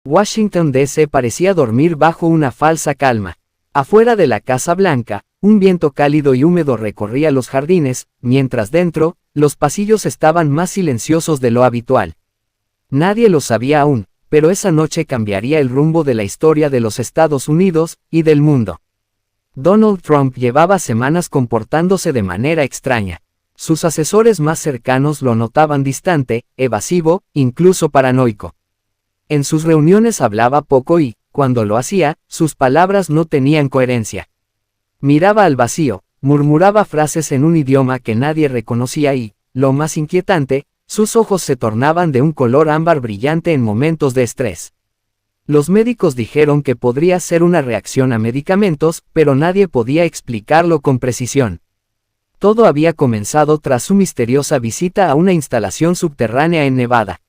Washington, D.C. parecía dormir bajo una falsa calma. Afuera de la Casa Blanca, un viento cálido y húmedo recorría los jardines, mientras dentro, los pasillos estaban más silenciosos de lo habitual. Nadie lo sabía aún, pero esa noche cambiaría el rumbo de la historia de los Estados Unidos y del mundo. Donald Trump llevaba semanas comportándose de manera extraña. Sus asesores más cercanos lo notaban distante, evasivo, incluso paranoico. En sus reuniones hablaba poco y, cuando lo hacía, sus palabras no tenían coherencia. Miraba al vacío, murmuraba frases en un idioma que nadie reconocía y, lo más inquietante, sus ojos se tornaban de un color ámbar brillante en momentos de estrés. Los médicos dijeron que podría ser una reacción a medicamentos, pero nadie podía explicarlo con precisión. Todo había comenzado tras su misteriosa visita a una instalación subterránea en Nevada.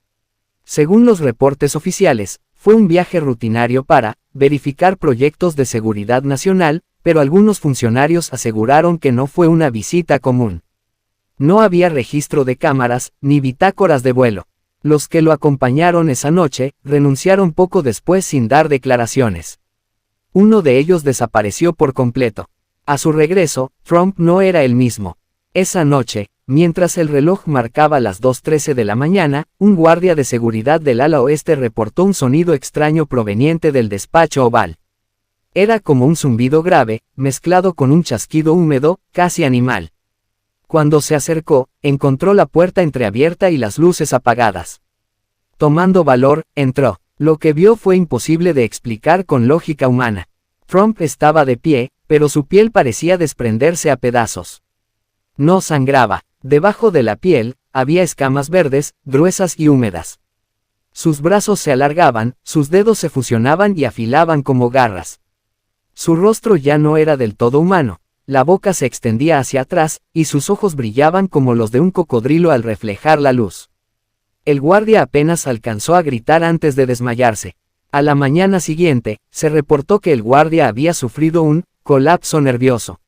Según los reportes oficiales, fue un viaje rutinario para verificar proyectos de seguridad nacional, pero algunos funcionarios aseguraron que no fue una visita común. No había registro de cámaras, ni bitácoras de vuelo. Los que lo acompañaron esa noche, renunciaron poco después sin dar declaraciones. Uno de ellos desapareció por completo. A su regreso, Trump no era el mismo. Esa noche, mientras el reloj marcaba las 2:13 de la mañana, un guardia de seguridad del ala oeste reportó un sonido extraño proveniente del despacho oval. Era como un zumbido grave, mezclado con un chasquido húmedo, casi animal. Cuando se acercó, encontró la puerta entreabierta y las luces apagadas. Tomando valor, entró. Lo que vio fue imposible de explicar con lógica humana. Trump estaba de pie, pero su piel parecía desprenderse a pedazos. No sangraba. Debajo de la piel, había escamas verdes, gruesas y húmedas. Sus brazos se alargaban, sus dedos se fusionaban y afilaban como garras. Su rostro ya no era del todo humano. La boca se extendía hacia atrás, y sus ojos brillaban como los de un cocodrilo al reflejar la luz. El guardia apenas alcanzó a gritar antes de desmayarse. A la mañana siguiente, se reportó que el guardia había sufrido un colapso nervioso.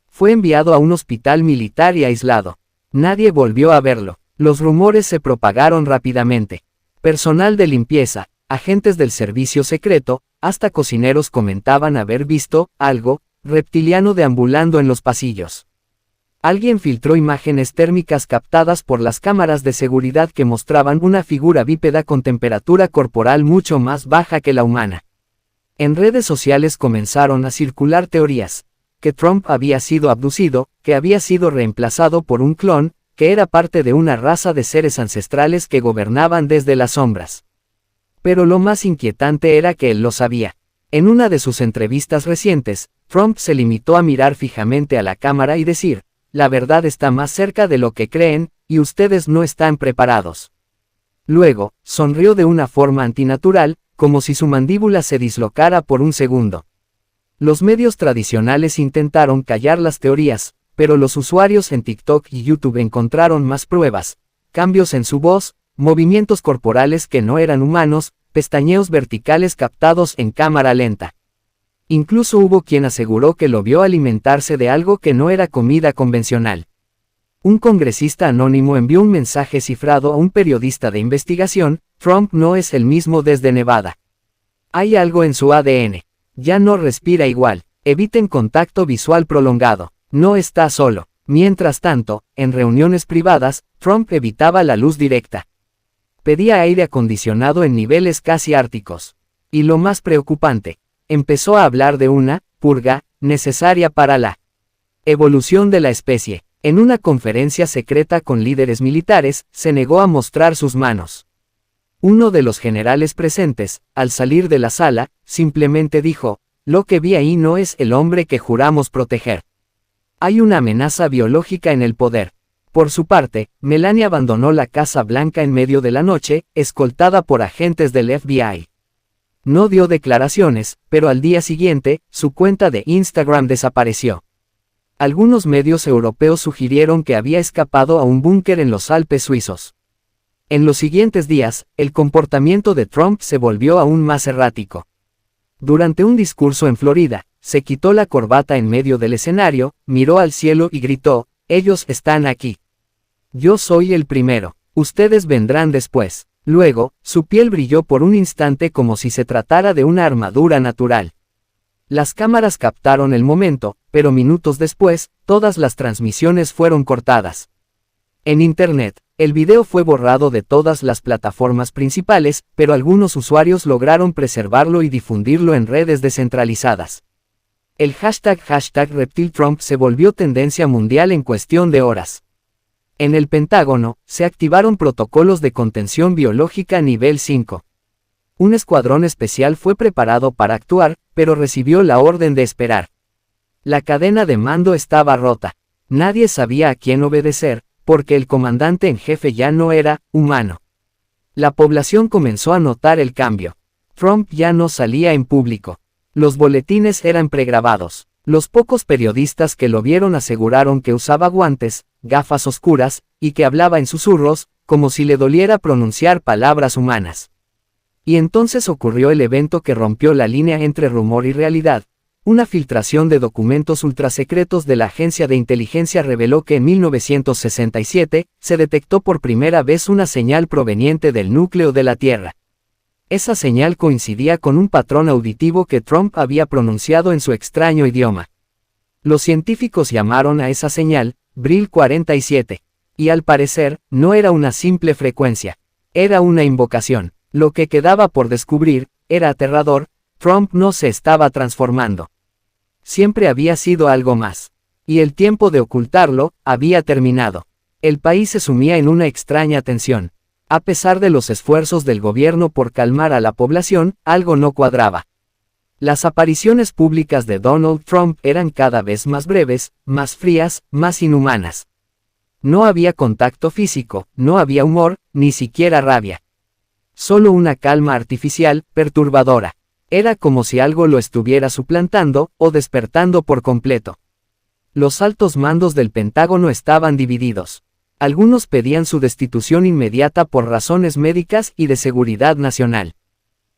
Fue enviado a un hospital militar y aislado. Nadie volvió a verlo. Los rumores se propagaron rápidamente. Personal de limpieza, agentes del servicio secreto, hasta cocineros comentaban haber visto algo reptiliano deambulando en los pasillos. Alguien filtró imágenes térmicas captadas por las cámaras de seguridad que mostraban una figura bípeda con temperatura corporal mucho más baja que la humana. En redes sociales comenzaron a circular teorías: que Trump había sido abducido, que había sido reemplazado por un clon, que era parte de una raza de seres ancestrales que gobernaban desde las sombras. Pero lo más inquietante era que él lo sabía. En una de sus entrevistas recientes, Trump se limitó a mirar fijamente a la cámara y decir: la verdad está más cerca de lo que creen, y ustedes no están preparados. Luego, sonrió de una forma antinatural, como si su mandíbula se dislocara por un segundo. Los medios tradicionales intentaron callar las teorías, pero los usuarios en TikTok y YouTube encontraron más pruebas: cambios en su voz, movimientos corporales que no eran humanos, pestañeos verticales captados en cámara lenta. Incluso hubo quien aseguró que lo vio alimentarse de algo que no era comida convencional. Un congresista anónimo envió un mensaje cifrado a un periodista de investigación: Trump no es el mismo desde Nevada. Hay algo en su ADN. Ya no respira igual. Eviten contacto visual prolongado. No está solo. Mientras tanto, en reuniones privadas, Trump evitaba la luz directa. Pedía aire acondicionado en niveles casi árticos. Y lo más preocupante, empezó a hablar de una purga necesaria para la evolución de la especie. En una conferencia secreta con líderes militares, se negó a mostrar sus manos. Uno de los generales presentes, al salir de la sala, simplemente dijo: lo que vi ahí no es el hombre que juramos proteger. Hay una amenaza biológica en el poder. Por su parte, Melania abandonó la Casa Blanca en medio de la noche, escoltada por agentes del FBI. No dio declaraciones, pero al día siguiente, su cuenta de Instagram desapareció. Algunos medios europeos sugirieron que había escapado a un búnker en los Alpes suizos. En los siguientes días, el comportamiento de Trump se volvió aún más errático. Durante un discurso en Florida, se quitó la corbata en medio del escenario, miró al cielo y gritó: ellos están aquí. Yo soy el primero. Ustedes vendrán después. Luego, su piel brilló por un instante como si se tratara de una armadura natural. Las cámaras captaron el momento, pero minutos después, todas las transmisiones fueron cortadas. En Internet, el video fue borrado de todas las plataformas principales, pero algunos usuarios lograron preservarlo y difundirlo en redes descentralizadas. El hashtag #ReptilTrump se volvió tendencia mundial en cuestión de horas. En el Pentágono, se activaron protocolos de contención biológica nivel 5. Un escuadrón especial fue preparado para actuar, pero recibió la orden de esperar. La cadena de mando estaba rota. Nadie sabía a quién obedecer, porque el comandante en jefe ya no era humano. La población comenzó a notar el cambio. Trump ya no salía en público. Los boletines eran pregrabados. Los pocos periodistas que lo vieron aseguraron que usaba guantes, gafas oscuras, y que hablaba en susurros, como si le doliera pronunciar palabras humanas. Y entonces ocurrió el evento que rompió la línea entre rumor y realidad. Una filtración de documentos ultrasecretos de la agencia de inteligencia reveló que en 1967, se detectó por primera vez una señal proveniente del núcleo de la Tierra. Esa señal coincidía con un patrón auditivo que Trump había pronunciado en su extraño idioma. Los científicos llamaron a esa señal, Brill 47. Y al parecer, no era una simple frecuencia. Era una invocación. Lo que quedaba por descubrir, era aterrador. Trump no se estaba transformando. Siempre había sido algo más. Y el tiempo de ocultarlo, había terminado. El país se sumía en una extraña tensión. A pesar de los esfuerzos del gobierno por calmar a la población, algo no cuadraba. Las apariciones públicas de Donald Trump eran cada vez más breves, más frías, más inhumanas. No había contacto físico, no había humor, ni siquiera rabia. Solo una calma artificial, perturbadora. Era como si algo lo estuviera suplantando, o despertando por completo. Los altos mandos del Pentágono estaban divididos. Algunos pedían su destitución inmediata por razones médicas y de seguridad nacional.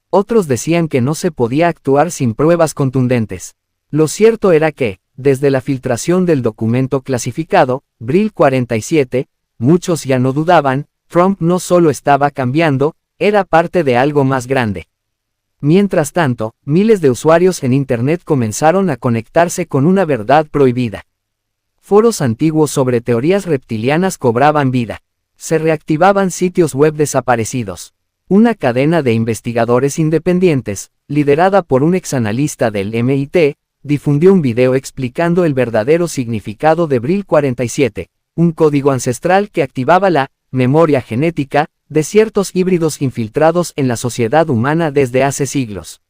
Otros decían que no se podía actuar sin pruebas contundentes. Lo cierto era que, desde la filtración del documento clasificado, Brill 47, muchos ya no dudaban, Trump no solo estaba cambiando, era parte de algo más grande. Mientras tanto, miles de usuarios en Internet comenzaron a conectarse con una verdad prohibida. Foros antiguos sobre teorías reptilianas cobraban vida. Se reactivaban sitios web desaparecidos. Una cadena de investigadores independientes, liderada por un exanalista del MIT, difundió un video explicando el verdadero significado de Brill 47, un código ancestral que activaba la memoria genética de ciertos híbridos infiltrados en la sociedad humana desde hace siglos.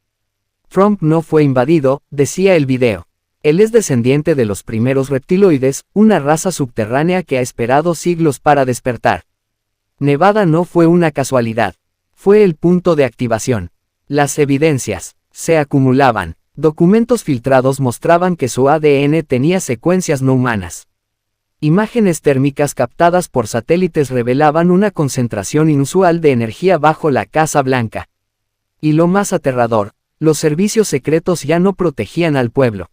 Trump no fue invadido, decía el video. Él es descendiente de los primeros reptiloides, una raza subterránea que ha esperado siglos para despertar. Nevada no fue una casualidad. Fue el punto de activación. Las evidencias se acumulaban. Documentos filtrados mostraban que su ADN tenía secuencias no humanas. Imágenes térmicas captadas por satélites revelaban una concentración inusual de energía bajo la Casa Blanca. Y lo más aterrador, los servicios secretos ya no protegían al pueblo.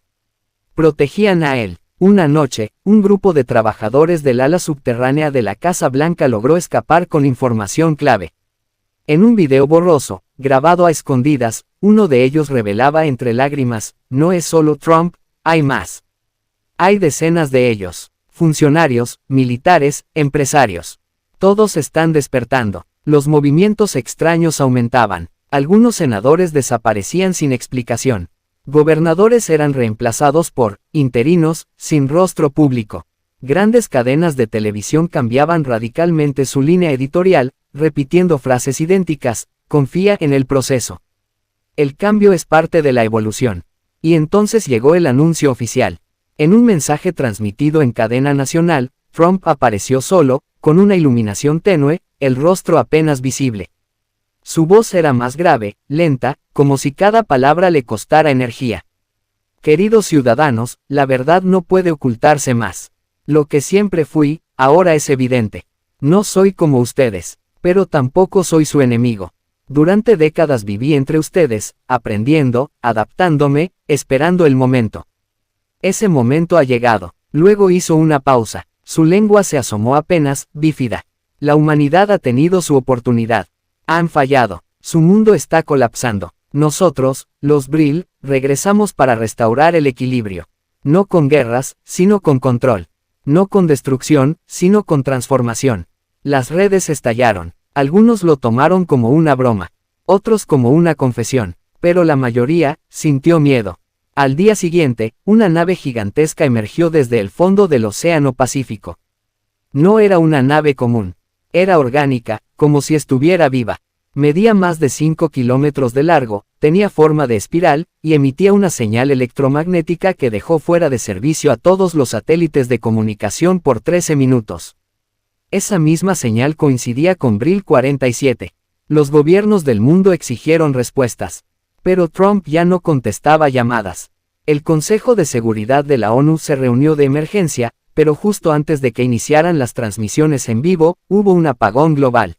Protegían a él. Una noche, un grupo de trabajadores del ala subterránea de la Casa Blanca logró escapar con información clave. En un video borroso, grabado a escondidas, uno de ellos revelaba entre lágrimas, no es solo Trump, hay más. Hay decenas de ellos. Funcionarios, militares, empresarios. Todos están despertando. Los movimientos extraños aumentaban. Algunos senadores desaparecían sin explicación. Gobernadores eran reemplazados por interinos, sin rostro público. Grandes cadenas de televisión cambiaban radicalmente su línea editorial, repitiendo frases idénticas, confía en el proceso. El cambio es parte de la evolución. Y entonces llegó el anuncio oficial. En un mensaje transmitido en cadena nacional, Trump apareció solo, con una iluminación tenue, el rostro apenas visible. Su voz era más grave, lenta, como si cada palabra le costara energía. Queridos ciudadanos, la verdad no puede ocultarse más. Lo que siempre fui, ahora es evidente. No soy como ustedes, pero tampoco soy su enemigo. Durante décadas viví entre ustedes, aprendiendo, adaptándome, esperando el momento. Ese momento ha llegado. Luego hizo una pausa. Su lengua se asomó apenas, bífida. La humanidad ha tenido su oportunidad. Han fallado. Su mundo está colapsando. Nosotros, los Brill, regresamos para restaurar el equilibrio. No con guerras, sino con control. No con destrucción, sino con transformación. Las redes estallaron. Algunos lo tomaron como una broma. Otros como una confesión. Pero la mayoría, sintió miedo. Al día siguiente, una nave gigantesca emergió desde el fondo del Océano Pacífico. No era una nave común. Era orgánica, como si estuviera viva. Medía más de 5 kilómetros de largo, tenía forma de espiral, y emitía una señal electromagnética que dejó fuera de servicio a todos los satélites de comunicación por 13 minutos. Esa misma señal coincidía con Brill 47. Los gobiernos del mundo exigieron respuestas. Pero Trump ya no contestaba llamadas. El Consejo de Seguridad de la ONU se reunió de emergencia, pero justo antes de que iniciaran las transmisiones en vivo, hubo un apagón global.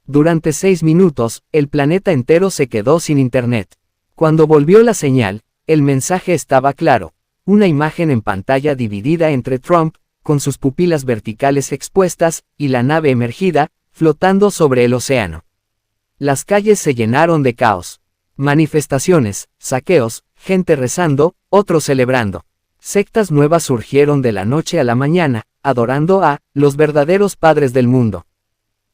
Durante 6 minutos, el planeta entero se quedó sin internet. Cuando volvió la señal, el mensaje estaba claro. Una imagen en pantalla dividida entre Trump, con sus pupilas verticales expuestas, y la nave emergida, flotando sobre el océano. Las calles se llenaron de caos. Manifestaciones, saqueos, gente rezando, otros celebrando. Sectas nuevas surgieron de la noche a la mañana, adorando a los verdaderos padres del mundo.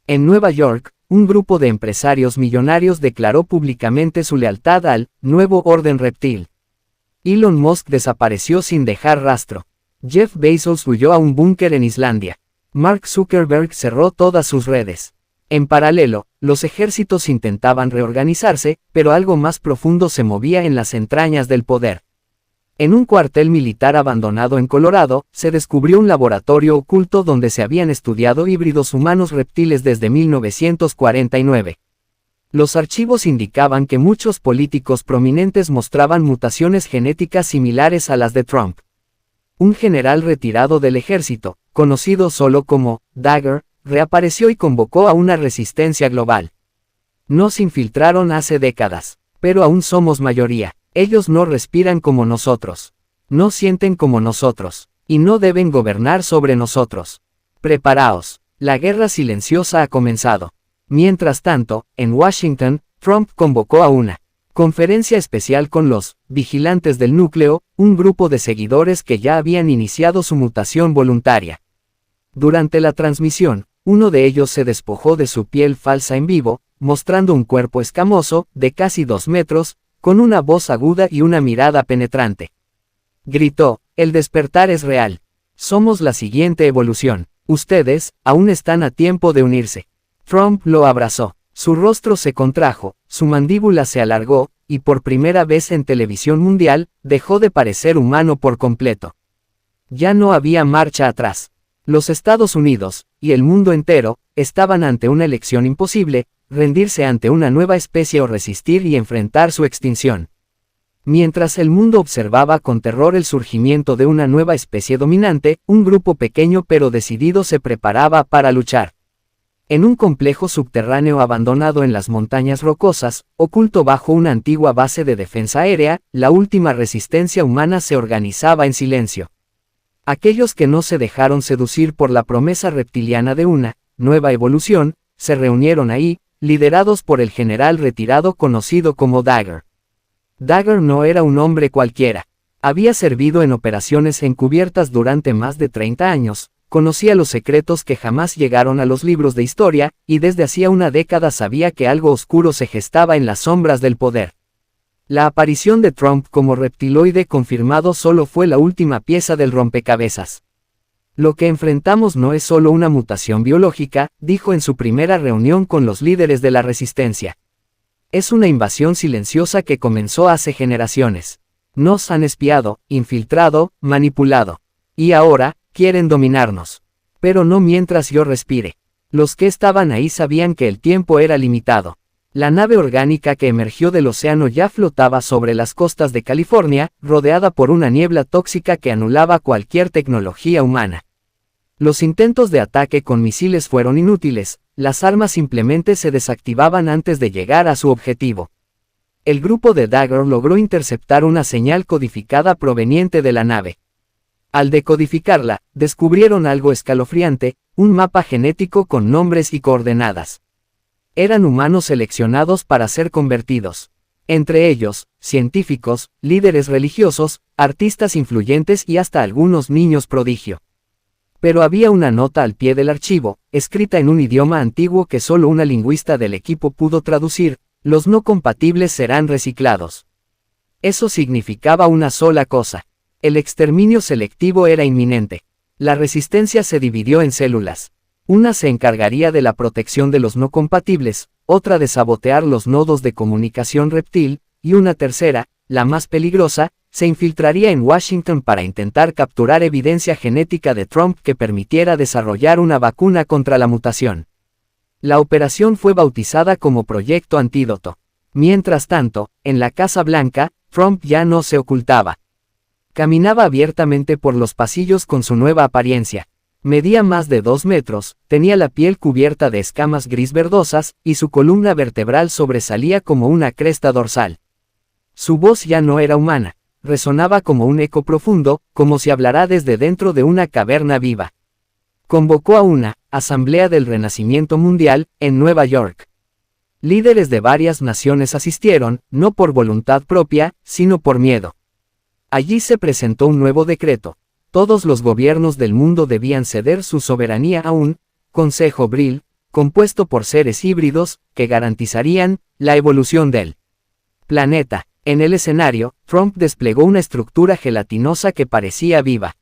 En Nueva York, un grupo de empresarios millonarios declaró públicamente su lealtad al nuevo orden reptil. Elon Musk desapareció sin dejar rastro. Jeff Bezos huyó a un búnker en Islandia. Mark Zuckerberg cerró todas sus redes. En paralelo, los ejércitos intentaban reorganizarse, pero algo más profundo se movía en las entrañas del poder. En un cuartel militar abandonado en Colorado, se descubrió un laboratorio oculto donde se habían estudiado híbridos humanos reptiles desde 1949. Los archivos indicaban que muchos políticos prominentes mostraban mutaciones genéticas similares a las de Trump. Un general retirado del ejército, conocido solo como Dagger, reapareció y convocó a una resistencia global. Nos infiltraron hace décadas, pero aún somos mayoría. Ellos no respiran como nosotros. No sienten como nosotros. Y no deben gobernar sobre nosotros. Preparaos. La guerra silenciosa ha comenzado. Mientras tanto, en Washington, Trump convocó a una conferencia especial con los vigilantes del núcleo, un grupo de seguidores que ya habían iniciado su mutación voluntaria. Durante la transmisión, uno de ellos se despojó de su piel falsa en vivo, mostrando un cuerpo escamoso, de casi 2 metros, con una voz aguda y una mirada penetrante. Gritó, el despertar es real. Somos la siguiente evolución. Ustedes, aún están a tiempo de unirse. Trump lo abrazó. Su rostro se contrajo, su mandíbula se alargó, y por primera vez en televisión mundial, dejó de parecer humano por completo. Ya no había marcha atrás. Los Estados Unidos, y el mundo entero, estaban ante una elección imposible, rendirse ante una nueva especie o resistir y enfrentar su extinción. Mientras el mundo observaba con terror el surgimiento de una nueva especie dominante, un grupo pequeño pero decidido se preparaba para luchar. En un complejo subterráneo abandonado en las montañas rocosas, oculto bajo una antigua base de defensa aérea, la última resistencia humana se organizaba en silencio. Aquellos que no se dejaron seducir por la promesa reptiliana de una nueva evolución, se reunieron ahí, liderados por el general retirado conocido como Dagger. Dagger no era un hombre cualquiera. Había servido en operaciones encubiertas durante más de 30 años, conocía los secretos que jamás llegaron a los libros de historia, y desde hacía una década sabía que algo oscuro se gestaba en las sombras del poder. La aparición de Trump como reptiloide confirmado solo fue la última pieza del rompecabezas. Lo que enfrentamos no es solo una mutación biológica, dijo en su primera reunión con los líderes de la resistencia. Es una invasión silenciosa que comenzó hace generaciones. Nos han espiado, infiltrado, manipulado. Y ahora, quieren dominarnos. Pero no mientras yo respire. Los que estaban ahí sabían que el tiempo era limitado. La nave orgánica que emergió del océano ya flotaba sobre las costas de California, rodeada por una niebla tóxica que anulaba cualquier tecnología humana. Los intentos de ataque con misiles fueron inútiles, las armas simplemente se desactivaban antes de llegar a su objetivo. El grupo de Dagger logró interceptar una señal codificada proveniente de la nave. Al decodificarla, descubrieron algo escalofriante, un mapa genético con nombres y coordenadas. Eran humanos seleccionados para ser convertidos. Entre ellos, científicos, líderes religiosos, artistas influyentes y hasta algunos niños prodigio. Pero había una nota al pie del archivo, escrita en un idioma antiguo que solo una lingüista del equipo pudo traducir: los no compatibles serán reciclados. Eso significaba una sola cosa: el exterminio selectivo era inminente. La resistencia se dividió en células. Una se encargaría de la protección de los no compatibles, otra de sabotear los nodos de comunicación reptil, y una tercera, la más peligrosa, se infiltraría en Washington para intentar capturar evidencia genética de Trump que permitiera desarrollar una vacuna contra la mutación. La operación fue bautizada como Proyecto Antídoto. Mientras tanto, en la Casa Blanca, Trump ya no se ocultaba. Caminaba abiertamente por los pasillos con su nueva apariencia. Medía más de 2 metros, tenía la piel cubierta de escamas gris verdosas, y su columna vertebral sobresalía como una cresta dorsal. Su voz ya no era humana, resonaba como un eco profundo, como si hablara desde dentro de una caverna viva. Convocó a una Asamblea del Renacimiento Mundial, en Nueva York. Líderes de varias naciones asistieron, no por voluntad propia, sino por miedo. Allí se presentó un nuevo decreto. Todos los gobiernos del mundo debían ceder su soberanía a un Consejo Vril, compuesto por seres híbridos, que garantizarían la evolución del planeta. En el escenario, Trump desplegó una estructura gelatinosa que parecía viva.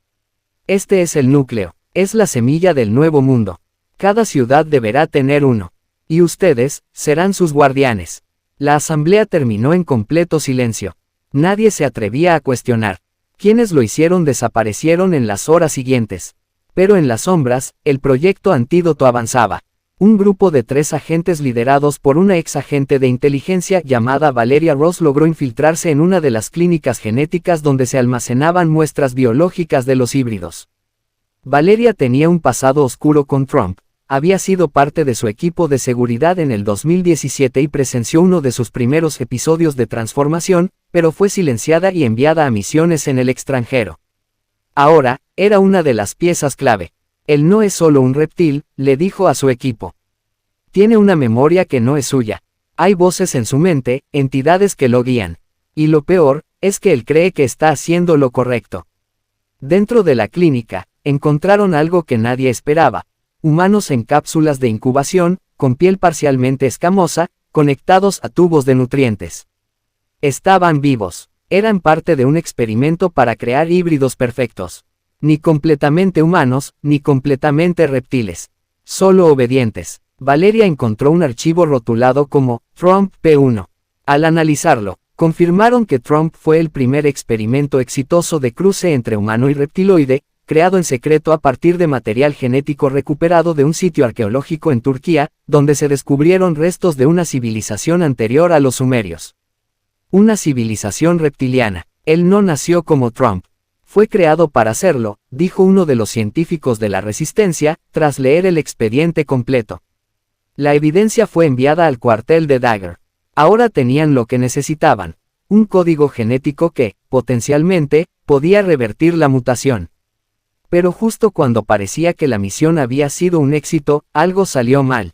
Este es el núcleo, es la semilla del nuevo mundo. Cada ciudad deberá tener uno. Y ustedes serán sus guardianes. La asamblea terminó en completo silencio. Nadie se atrevía a cuestionar. Quienes lo hicieron desaparecieron en las horas siguientes. Pero en las sombras, el proyecto Antídoto avanzaba. Un grupo de 3 agentes liderados por una ex agente de inteligencia llamada Valeria Ross logró infiltrarse en una de las clínicas genéticas donde se almacenaban muestras biológicas de los híbridos. Valeria tenía un pasado oscuro con Trump. Había sido parte de su equipo de seguridad en el 2017 y presenció uno de sus primeros episodios de transformación, pero fue silenciada y enviada a misiones en el extranjero. Ahora, era una de las piezas clave. Él no es solo un reptil, le dijo a su equipo. Tiene una memoria que no es suya. Hay voces en su mente, entidades que lo guían. Y lo peor, es que él cree que está haciendo lo correcto. Dentro de la clínica, encontraron algo que nadie esperaba. Humanos en cápsulas de incubación, con piel parcialmente escamosa, conectados a tubos de nutrientes. Estaban vivos. Eran parte de un experimento para crear híbridos perfectos. Ni completamente humanos, ni completamente reptiles. Solo obedientes. Valeria encontró un archivo rotulado como Trump P1. Al analizarlo, confirmaron que Trump fue el primer experimento exitoso de cruce entre humano y reptiloide, creado en secreto a partir de material genético recuperado de un sitio arqueológico en Turquía, donde se descubrieron restos de una civilización anterior a los sumerios. Una civilización reptiliana. Él no nació como Trump. Fue creado para hacerlo, dijo uno de los científicos de la Resistencia, tras leer el expediente completo. La evidencia fue enviada al cuartel de Dagger. Ahora tenían lo que necesitaban. Un código genético que, potencialmente, podía revertir la mutación. Pero justo cuando parecía que la misión había sido un éxito, algo salió mal.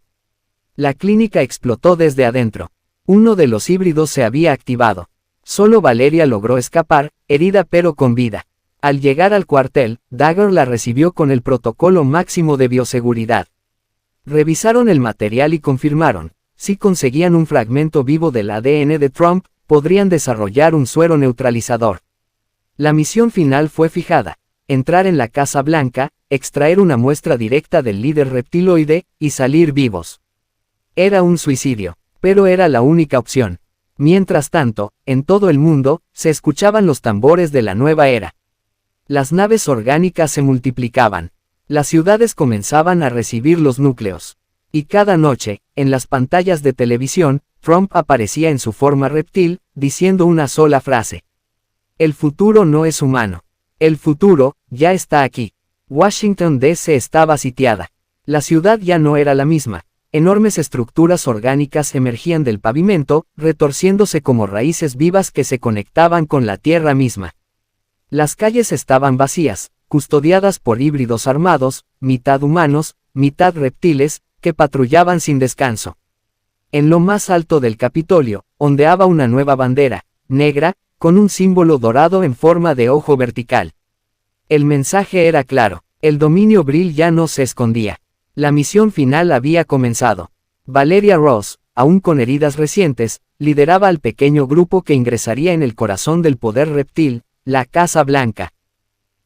La clínica explotó desde adentro. Uno de los híbridos se había activado. Solo Valeria logró escapar, herida pero con vida. Al llegar al cuartel, Dagger la recibió con el protocolo máximo de bioseguridad. Revisaron el material y confirmaron, si conseguían un fragmento vivo del ADN de Trump, podrían desarrollar un suero neutralizador. La misión final fue fijada. Entrar en la Casa Blanca, extraer una muestra directa del líder reptiloide, y salir vivos. Era un suicidio, pero era la única opción. Mientras tanto, en todo el mundo, se escuchaban los tambores de la nueva era. Las naves orgánicas se multiplicaban. Las ciudades comenzaban a recibir los núcleos. Y cada noche, en las pantallas de televisión, Trump aparecía en su forma reptil, diciendo una sola frase. El futuro no es humano. El futuro, ya está aquí. Washington D.C. estaba sitiada. La ciudad ya no era la misma. Enormes estructuras orgánicas emergían del pavimento, retorciéndose como raíces vivas que se conectaban con la tierra misma. Las calles estaban vacías, custodiadas por híbridos armados, mitad humanos, mitad reptiles, que patrullaban sin descanso. En lo más alto del Capitolio, ondeaba una nueva bandera, negra, con un símbolo dorado en forma de ojo vertical. El mensaje era claro, el dominio Vril ya no se escondía. La misión final había comenzado. Valeria Ross, aún con heridas recientes, lideraba al pequeño grupo que ingresaría en el corazón del poder reptil, la Casa Blanca.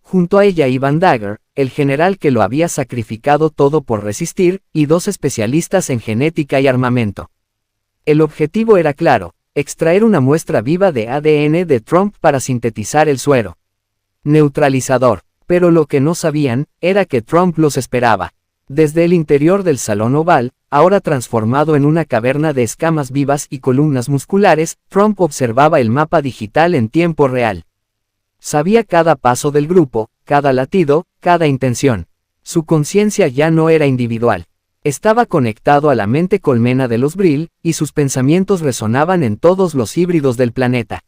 Junto a ella iban Dagger, el general que lo había sacrificado todo por resistir, y 2 especialistas en genética y armamento. El objetivo era claro, extraer una muestra viva de ADN de Trump para sintetizar el suero neutralizador, pero lo que no sabían, era que Trump los esperaba. Desde el interior del salón oval, ahora transformado en una caverna de escamas vivas y columnas musculares, Trump observaba el mapa digital en tiempo real. Sabía cada paso del grupo, cada latido, cada intención. Su conciencia ya no era individual. Estaba conectado a la mente colmena de los Vril, y sus pensamientos resonaban en todos los híbridos del planeta.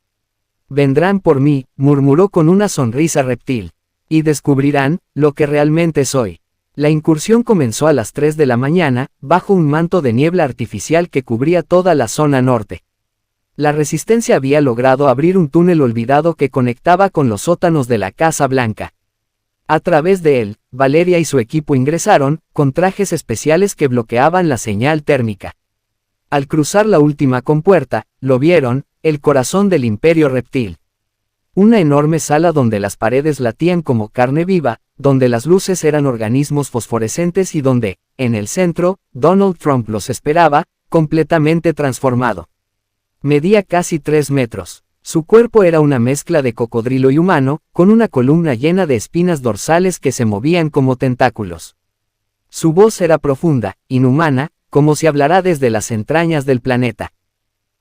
Vendrán por mí, murmuró con una sonrisa reptil. Y descubrirán, lo que realmente soy. La incursión comenzó a las 3 de la mañana, bajo un manto de niebla artificial que cubría toda la zona norte. La resistencia había logrado abrir un túnel olvidado que conectaba con los sótanos de la Casa Blanca. A través de él, Valeria y su equipo ingresaron, con trajes especiales que bloqueaban la señal térmica. Al cruzar la última compuerta, lo vieron, el corazón del imperio reptil. Una enorme sala donde las paredes latían como carne viva, donde las luces eran organismos fosforescentes y donde, en el centro, Donald Trump los esperaba, completamente transformado. Medía casi 3 metros. Su cuerpo era una mezcla de cocodrilo y humano, con una columna llena de espinas dorsales que se movían como tentáculos. Su voz era profunda, inhumana, como si hablara desde las entrañas del planeta.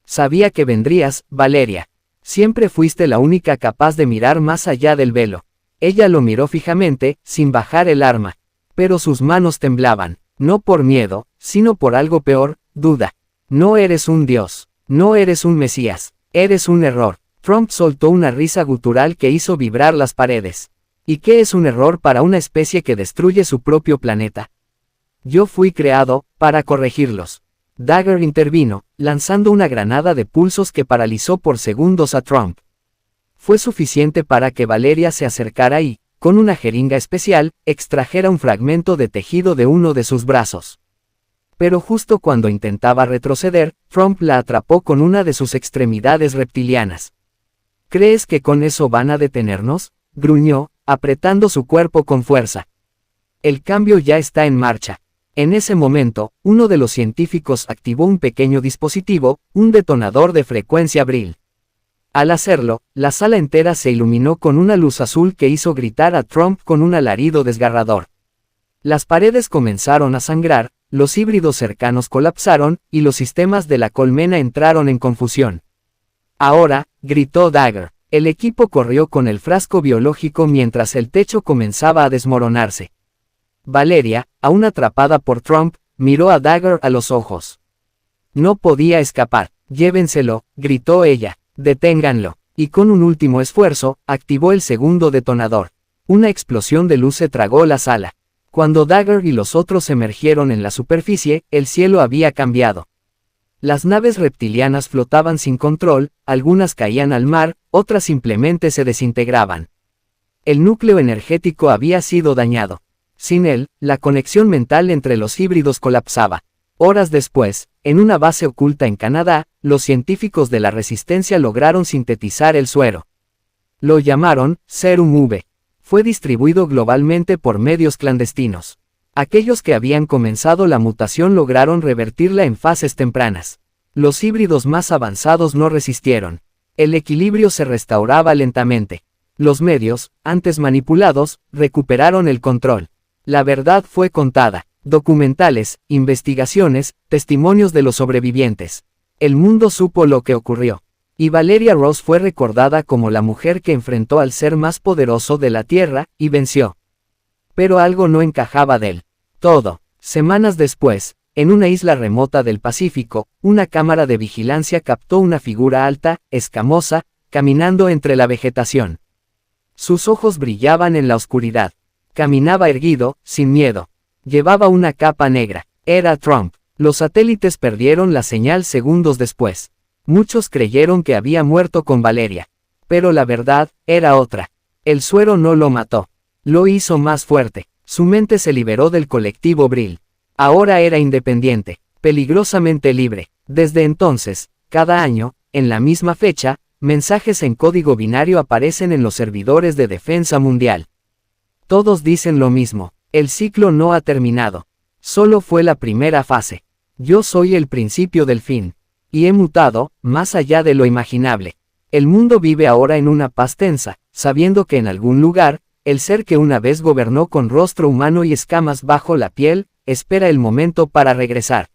Sabía que vendrías, Valeria. Siempre fuiste la única capaz de mirar más allá del velo. Ella lo miró fijamente, sin bajar el arma. Pero sus manos temblaban, no por miedo, sino por algo peor, duda. No eres un dios, no eres un mesías, eres un error. Trump soltó una risa gutural que hizo vibrar las paredes. ¿Y qué es un error para una especie que destruye su propio planeta? Yo fui creado, para corregirlos. Dagger intervino, lanzando una granada de pulsos que paralizó por segundos a Trump. Fue suficiente para que Valeria se acercara y, con una jeringa especial, extrajera un fragmento de tejido de uno de sus brazos. Pero justo cuando intentaba retroceder, Trump la atrapó con una de sus extremidades reptilianas. ¿Crees que con eso van a detenernos?, gruñó, apretando su cuerpo con fuerza. El cambio ya está en marcha. En ese momento, uno de los científicos activó un pequeño dispositivo, un detonador de frecuencia Vril. Al hacerlo, la sala entera se iluminó con una luz azul que hizo gritar a Trump con un alarido desgarrador. Las paredes comenzaron a sangrar, los híbridos cercanos colapsaron, y los sistemas de la colmena entraron en confusión. Ahora, gritó Dagger. El equipo corrió con el frasco biológico mientras el techo comenzaba a desmoronarse. Valeria, aún atrapada por Trump, miró a Dagger a los ojos. No podía escapar. Llévenselo, gritó ella. Deténganlo. Y con un último esfuerzo, activó el segundo detonador. Una explosión de luz se tragó la sala. Cuando Dagger y los otros emergieron en la superficie, el cielo había cambiado. Las naves reptilianas flotaban sin control, algunas caían al mar, otras simplemente se desintegraban. El núcleo energético había sido dañado. Sin él, la conexión mental entre los híbridos colapsaba. Horas después, en una base oculta en Canadá, los científicos de la resistencia lograron sintetizar el suero. Lo llamaron Serum V. Fue distribuido globalmente por medios clandestinos. Aquellos que habían comenzado la mutación lograron revertirla en fases tempranas. Los híbridos más avanzados no resistieron. El equilibrio se restauraba lentamente. Los medios, antes manipulados, recuperaron el control. La verdad fue contada. Documentales, investigaciones, testimonios de los sobrevivientes. El mundo supo lo que ocurrió. Y Valeria Ross fue recordada como la mujer que enfrentó al ser más poderoso de la Tierra, y venció. Pero algo no encajaba de él. Todo. Semanas después, en una isla remota del Pacífico, una cámara de vigilancia captó una figura alta, escamosa, caminando entre la vegetación. Sus ojos brillaban en la oscuridad. Caminaba erguido, sin miedo. Llevaba una capa negra. Era Trump. Los satélites perdieron la señal segundos después. Muchos creyeron que había muerto con Valeria. Pero la verdad, era otra. El suero no lo mató. Lo hizo más fuerte. Su mente se liberó del colectivo Brill. Ahora era independiente, peligrosamente libre. Desde entonces, cada año, en la misma fecha, mensajes en código binario aparecen en los servidores de defensa mundial. Todos dicen lo mismo. El ciclo no ha terminado. Solo fue la primera fase. Yo soy el principio del fin. Y he mutado, más allá de lo imaginable. El mundo vive ahora en una paz tensa, sabiendo que en algún lugar, el ser que una vez gobernó con rostro humano y escamas bajo la piel, espera el momento para regresar.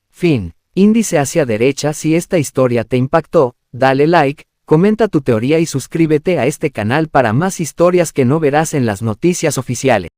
Fin. Índice hacia derecha. Si esta historia te impactó, dale like, comenta tu teoría y suscríbete a este canal para más historias que no verás en las noticias oficiales.